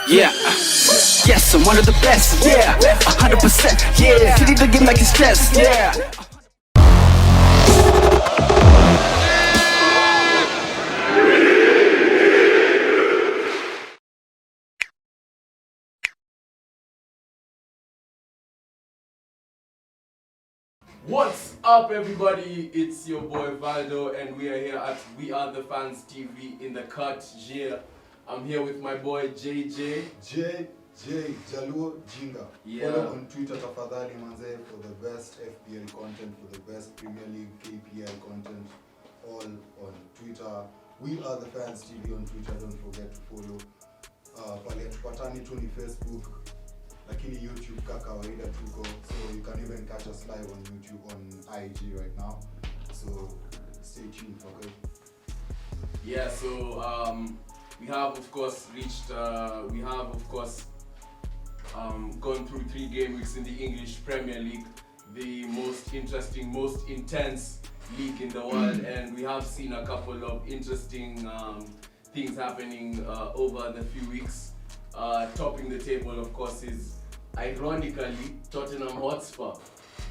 Yeah. Yes, I'm one of the best. Yeah. 100%. Yeah. Treat the game like it's chess. Yeah. What's up, everybody? It's your boy Valdo, and we are here at We Are the Fans TV in the cut. Yeah, I'm here with my boy JJ. JJ Jaluo Jinga. Yeah. Follow on Twitter tafadhali manze for the best FPL content, for the best Premier League KPL content, all on Twitter. We Are the Fans TV on Twitter. Don't forget to follow. Pale tupatani tu ni Facebook, lakini YouTube kaka kawaida tuko, so you can even catch us live on YouTube on IG right now. So stay tuned for it. Yeah, so we have of course gone through 3 game weeks in the English Premier League, the most interesting, most intense league in the world, and we have seen a couple of interesting things happening over the few weeks. Topping the table, of course, is ironically Tottenham Hotspur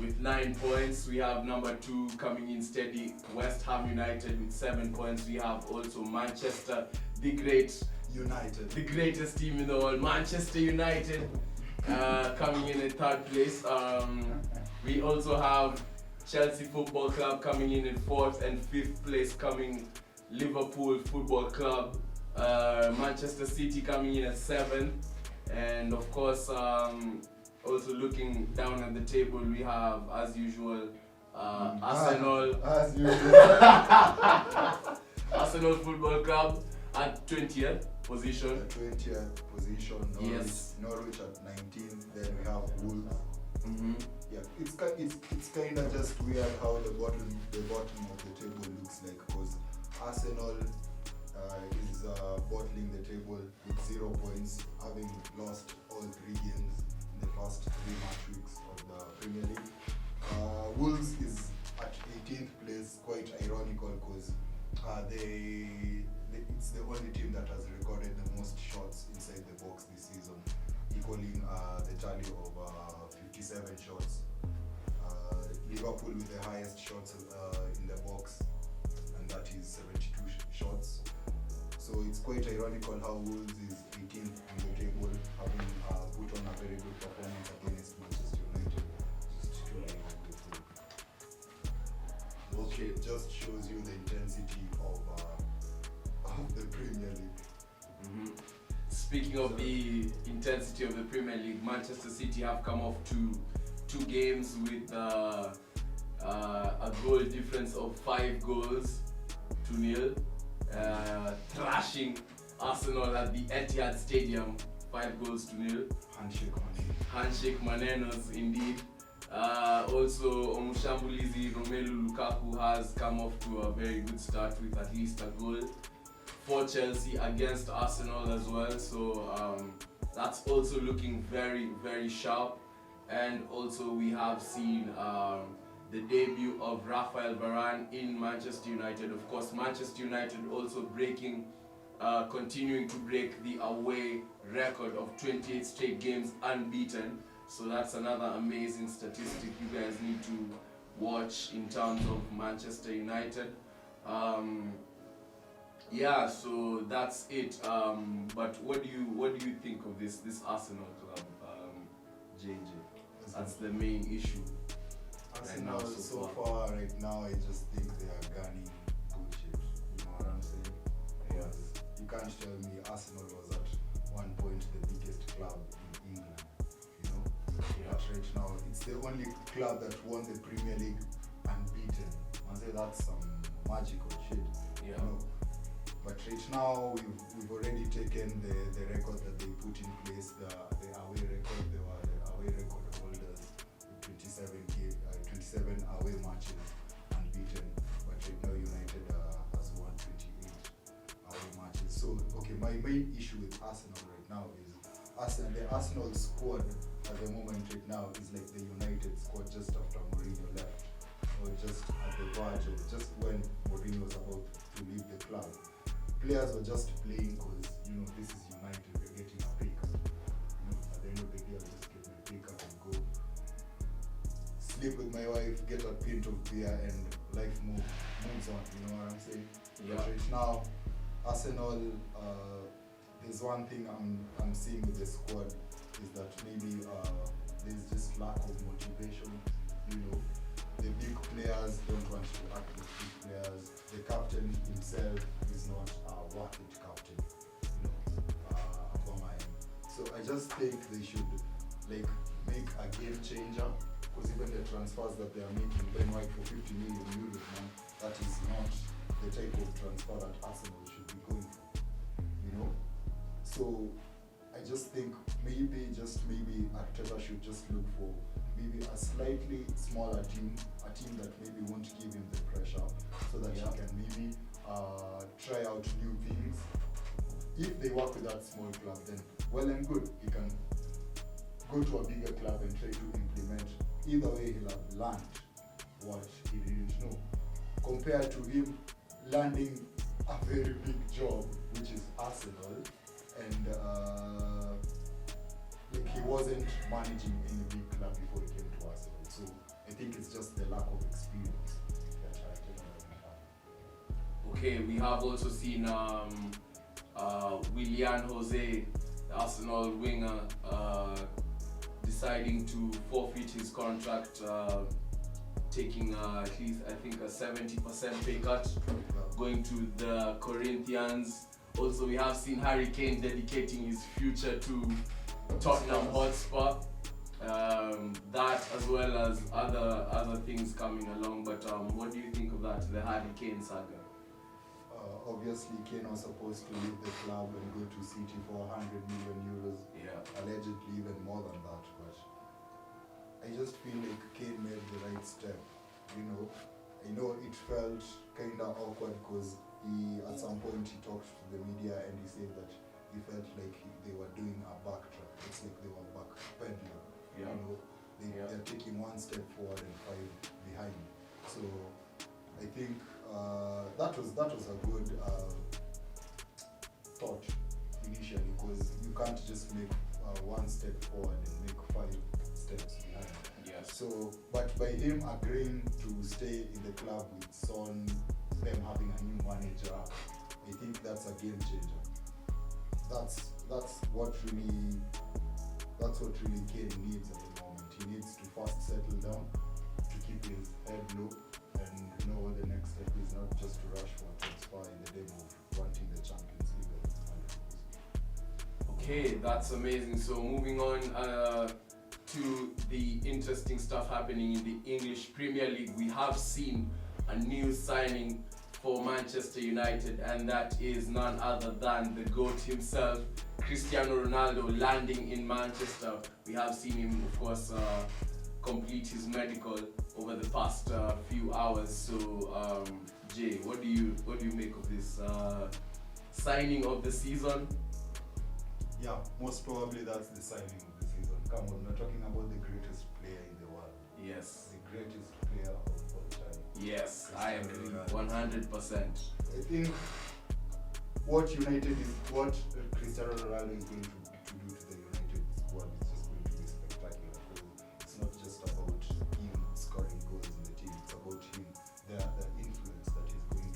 with 9 points. We have number 2 coming in steady, West Ham United with 7 points. We have also Manchester, the greatest team in the world, Manchester United, coming in 3rd place. We also have Chelsea Football Club coming in 4th, and 5th place coming Liverpool Football Club. Manchester City coming in at 7th, and of course also looking down at the table, we have, as usual, Arsenal Arsenal Football Club at 20th position. Norwich at 19th. Then we have Wolves. Yeah, it's kind of just weird how the bottom of the table looks like, because Arsenal is bottling the table with 0 points, having lost all 3 games in the first 3 match weeks of the Premier League. Wolves is at 18th place, quite ironical because it's the only team that has recorded the most shots inside the box this season, equaling the tally of 57 shots. Liverpool with the highest shots in the box, and that is 72 shots. So it's quite ironical how Wolves is 18th on the table, having put on a very good performance against Manchester United. Okay, just shows you the intensity of the Premier League. Speaking of the intensity of the Premier League, Manchester City have come off two games with a goal difference of 5 goals to nil, thrashing Arsenal at the Etihad Stadium 5 goals to nil. Handshake manenos indeed. Also, Omushambulizi Romelu Lukaku has come off to a very good start with at least a goal for Chelsea against Arsenal as well. So that's also looking very, very sharp. And also we have seen the debut of Rafael Varane in Manchester United. Of course, Manchester United also continuing to break the away record of 28 straight games unbeaten. So that's another amazing statistic you guys need to watch in terms of Manchester United. Yeah, so that's it. But what do you think of this Arsenal club, JJ? That's the main issue. Arsenal right now, so far right now, I just think they are gunning bullshit. You know what I'm saying? Yes. You can't tell me Arsenal was at one point the biggest club in England. You know? Yeah. But right now, it's the only club that won the Premier League unbeaten. I say that's some magical shit. Yeah. You know? But right now, we've already taken the record that they put in place, the away record. They were the away record holders with 27 away matches unbeaten. But right now, United has won 28 away matches. So, okay, my main issue with Arsenal right now is the Arsenal squad at the moment right now is like the United squad just after Mourinho left, or just at the verge of just when Mourinho was about to leave the club. Players were just playing because, you know, this is United, we're getting a pick. sleep with my wife, get a pint of beer, and life moves on. You know what I'm saying? Yeah. But right now, Arsenal, there's one thing I'm seeing with the squad is that maybe there's just lack of motivation. You know, the big players don't want to act with big players. The captain himself is not a worth it captain. You know, for my so I just think they should like make a game changer, because even the transfers that they are making, Ben White for 50 million euros, man, that is not the type of transfer that Arsenal should be going for. You know, so I just think maybe Arteta should just look for maybe a slightly smaller team, a team that maybe won't give him the pressure, so that he can maybe try out new things. If they work with that small club, then well and good. He can go to a bigger club and try to implement. Either way, he'll have learned what he didn't know, compared to him landing a very big job, which is Arsenal, and like he wasn't managing any big club before he came to Arsenal. So I think it's just the lack of experience that Arteta doesn't have. Okay, we have also seen Willian Jose, the Arsenal winger, deciding to forfeit his contract, taking at least I think a 70% pay cut, going to the Corinthians. Also, we have seen Harry Kane dedicating his future to Tottenham Hotspur. That as well as other things coming along. But what do you think of that, the Harry Kane saga? Obviously, Kane was supposed to leave the club and go to City for 100 million euros. Yeah. Allegedly even more than that, but I just feel like Kane made the right step. You know, I know it felt kind of awkward because he, at some point, he talked to the media and he said that he felt like they were doing a backtrack. It's like they were backpedaling. Yeah. You know, they're taking one step forward and 5 behind. So I think that was a good thought initially, because you can't just make one step forward and make 5 steps behind. Yes. So, but by him agreeing to stay in the club with Son, them having a new manager, I think that's a game changer. That's what really Kane needs at the moment. He needs to first settle down, to keep his head low, and know what the next step is, not just to rush for a transfer in the name of wanting the Champions League. Okay, that's amazing. So moving on to the interesting stuff happening in the English Premier League, we have seen a new signing for Manchester United, and that is none other than the GOAT himself, Cristiano Ronaldo, landing in Manchester. We have seen him, of course, complete his medical over the past few hours. So, Jay, what do you make of this signing of the season? Yeah, most probably that's the signing of the season. Come on, we're talking about the greatest player in the world. Yes. The greatest player of all time. Yes, I agree, Ronaldo. 100%. I think what Cristiano Ronaldo is going to do to the United squad is just going to be spectacular. It's not just about him scoring goals in the team, it's about him, the influence that he's going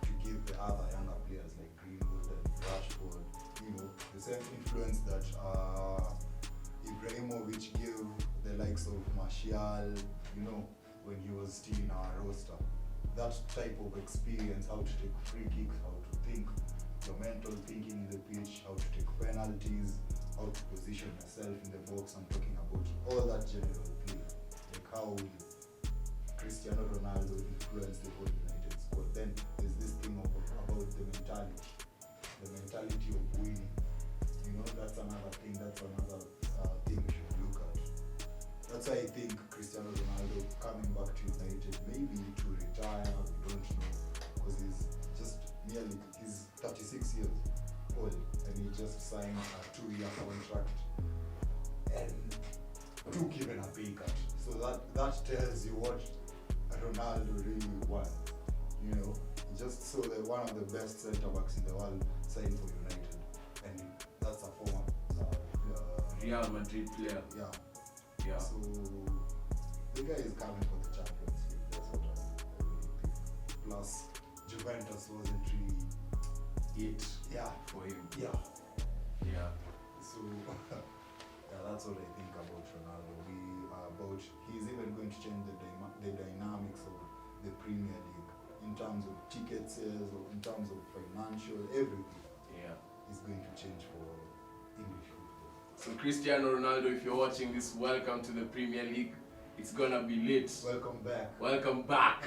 to give the other younger players like Greenwood and Rashford. You know, the same influence that Ibrahimovic gave the likes of Martial, you know, when he was still in our roster. That type of experience, how to take free kicks, how to think, your mental thinking in the pitch, how to take penalties, how to position yourself in the box. I'm talking about all that general play. Like how will Cristiano Ronaldo influence the whole United squad. Then there's this thing about the mentality of winning. You know, that's another thing we should look at. That's why I think Cristiano Ronaldo coming back to United, maybe to retire, we don't know, because he's 36 years old and he just signed a 2-year contract and took even a pay cut. So that tells you what Ronaldo really wants. You know, he just saw that one of the best centre backs in the world signed for United, and that's a former Real Madrid player. Yeah. Yeah. So the guy is coming for the Champions League. That's what I really think. Plus, Juventus wasn't really It yeah for him. yeah. Yeah. So yeah, that's what I think about Ronaldo. He's even going to change the dynamics of the Premier League in terms of ticket sales, or in terms of financial, everything. Yeah. Is going to change for English football. So Cristiano Ronaldo, if you're watching this, welcome to the Premier League. It's gonna be lit. Welcome back. Welcome back.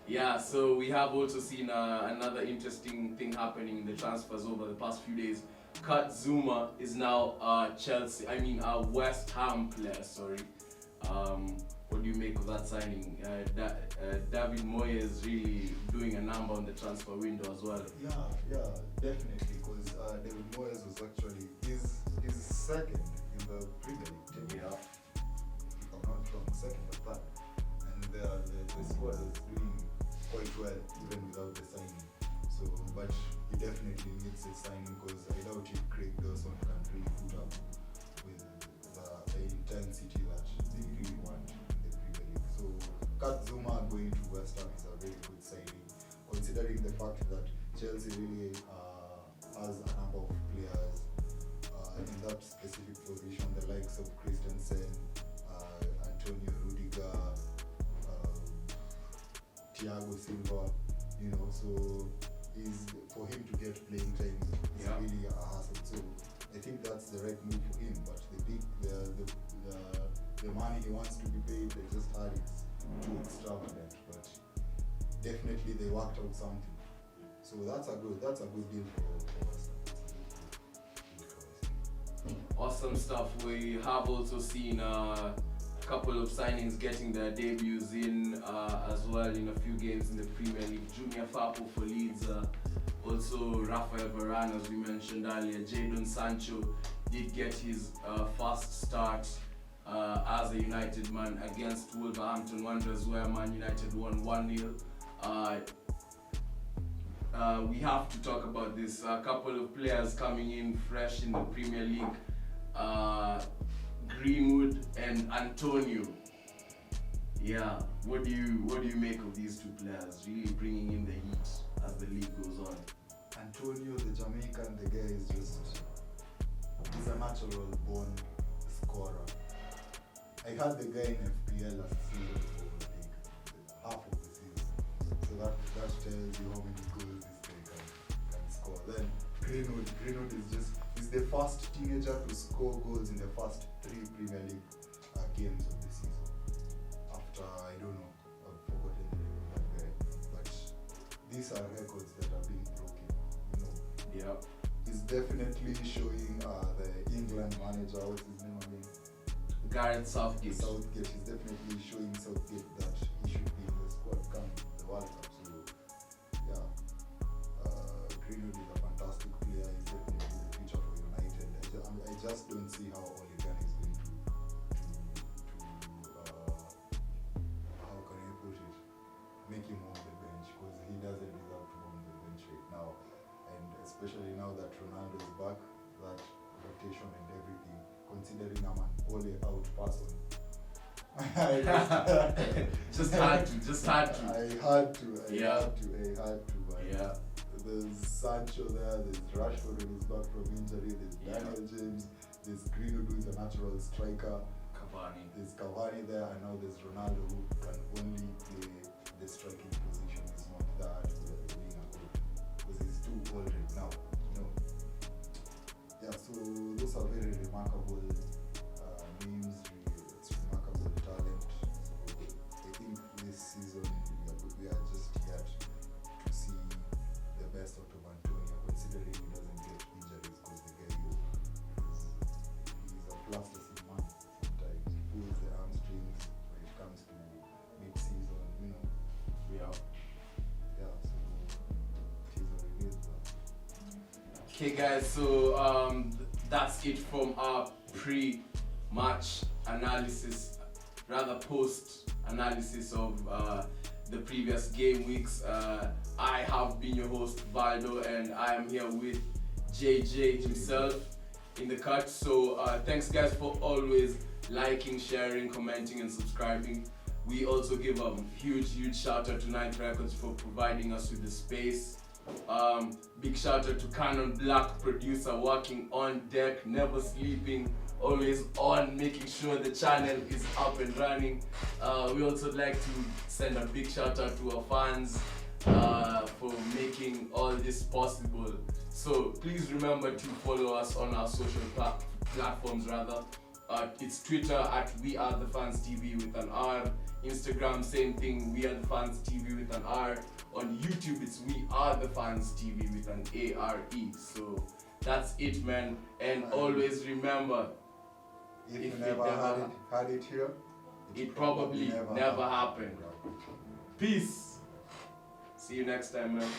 Yeah, so we have also seen another interesting thing happening in the transfers over the past few days. Kurt Zuma is now a West Ham player, sorry. What do you make of that signing? David Moyes really doing a number on the transfer window as well. Yeah, definitely, because David Moyes was actually his second in the Premier League. Yeah. If I'm not wrong, second or third. And the squad is doing quite well even without the signing. So, but he definitely needs a signing, because I doubt if Craig Dawson can really put up with the intensity that they really want in the Premier League. So Kurt Zuma going to West Ham is a very good signing, considering the fact that Chelsea really has a number of players in that specific position, the likes of Christensen, Antonio Rudiger, Thiago Silva, so for him to get playing time is really a hassle. So I think that's the right move for him. But the money he wants to be paid, they just had is too extravagant. But definitely they worked out something. So that's a good deal for us. Awesome stuff. We have also seen a couple of signings getting their debuts in as well in a few games in the Premier League. Junior Firpo for Leeds, also Rafael Varane, as we mentioned earlier. Jadon Sancho did get his first start as a United man against Wolverhampton Wanderers, where Man United won 1-0. We have to talk about this. A couple of players coming in fresh in the Premier League. Greenwood and Antonio. Yeah, what do you make of these two players really bringing in the heat as the league goes on? Antonio, the Jamaican, the guy is he's a natural born scorer. I had the guy in FPL last season for half of the season, so that tells you how many goals this guy can score. Then Greenwood is the first teenager to score goals in the first 3 Premier League games of the season. After, I don't know, I've forgotten the name of that guy. But these are records that are being broken, Yeah. He's definitely showing the England manager, what's his name again? Gareth Southgate. He's definitely showing Southgate that he should be in the squad come the World Cup. So, yeah, Greenwood is a fantastic player. He's definitely the future for United. I just don't see how Ole Gunnar is going to how can I put it, make him on the bench, because he doesn't deserve to be on the bench right now. And especially now that Ronaldo is back, that rotation and everything, considering I'm an Ole out person. just had to. I had to. Yeah. There's Sancho there, there's Rashford who is back from injury, there's Daniel James, there's Greenwood who is a natural striker, there's Cavani there, and now there's Ronaldo who can only play the striking position. He's not that winger, because he's too old right now. Yeah, so those are very remarkable names, it's remarkable talent. So I think this season we are just yet to see the best out of Antonio, considering he doesn't get injuries, because the guy he's a plasticine man sometimes. He pulls the hamstrings when it comes to mid-season, Yeah. Yeah, so it is what it is. But Okay guys, so that's it from our pre-match analysis, rather post-analysis of the previous game weeks. I have been your host Valdo, and I am here with JJ himself in the cut. So thanks guys for always liking, sharing, commenting, and subscribing. We also give a huge shout out to Ninth Records for providing us with the space. Big shout out to Canon Black, producer, working on deck, never sleeping, always on, making sure the channel is up and running. We also like to send a big shout out to our fans for making all this possible. So please remember to follow us on our social platforms rather. It's Twitter at We Are The Fans TV with an R. Instagram, same thing, We Are The Fans TV with an R. On YouTube, it's We Are The Fans TV with an A-R-E. So that's it, man. And always remember, if you never had it here, it probably never happened. Peace. See you next time, man.